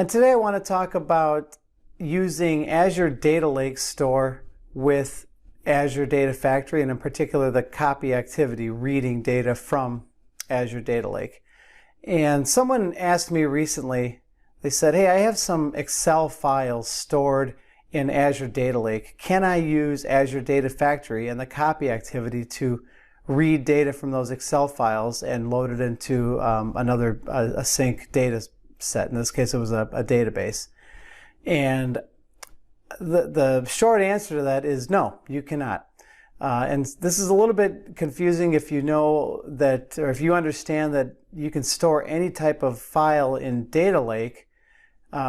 And today I want to talk about using Azure Data Lake Store with Azure Data Factory, and in particular the copy activity, reading data from Azure Data Lake. And someone asked me recently, they said, hey, I have some Excel files stored in Azure Data Lake. Can I use Azure Data Factory and the copy activity to read data from those Excel files and load it into a sync data set? In this case, it was a database. And the short answer to that is no, you cannot. And this is a little bit confusing if you know that, or if you understand that you can store any type of file in Data Lake,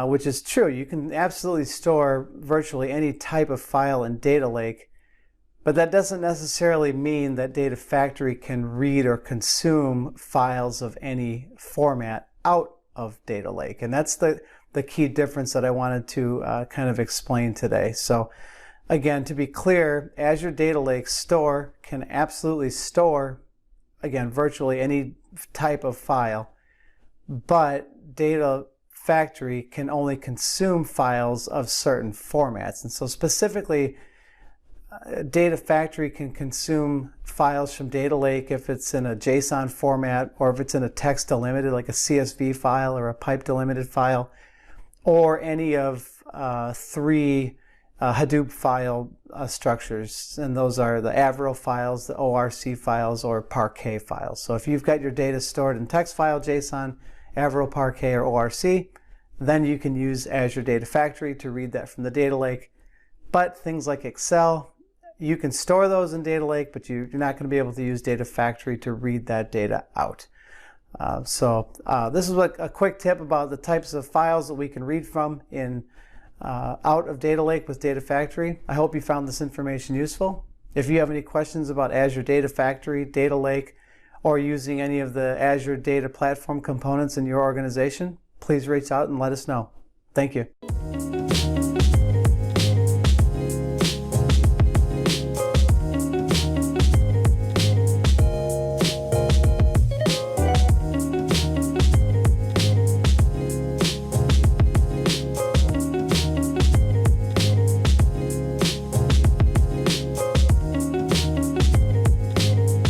which is true. You can absolutely store virtually any type of file in Data Lake, but that doesn't necessarily mean that Data Factory can read or consume files of any format out of Data Lake. And that's the key difference that I wanted to kind of explain today. So again, to be clear, Azure Data Lake Store can absolutely store, again, virtually any type of file, but Data Factory can only consume files of certain formats. And so specifically, Data Factory can consume files from Data Lake if it's in a JSON format, or if it's in a text delimited like a CSV file or a pipe delimited file, or any of three Hadoop file structures, and those are the Avro files, the ORC files, or Parquet files. So if you've got your data stored in text file, JSON, Avro, Parquet, or ORC, then you can use Azure Data Factory to read that from the Data Lake. But things like Excel, you can store those in Data Lake, but you're not going to be able to use Data Factory to read that data out. This is a quick tip about the types of files that we can read from out of Data Lake with Data Factory. I hope you found this information useful. If you have any questions about Azure Data Factory, Data Lake, or using any of the Azure Data Platform components in your organization, please reach out and let us know. Thank you.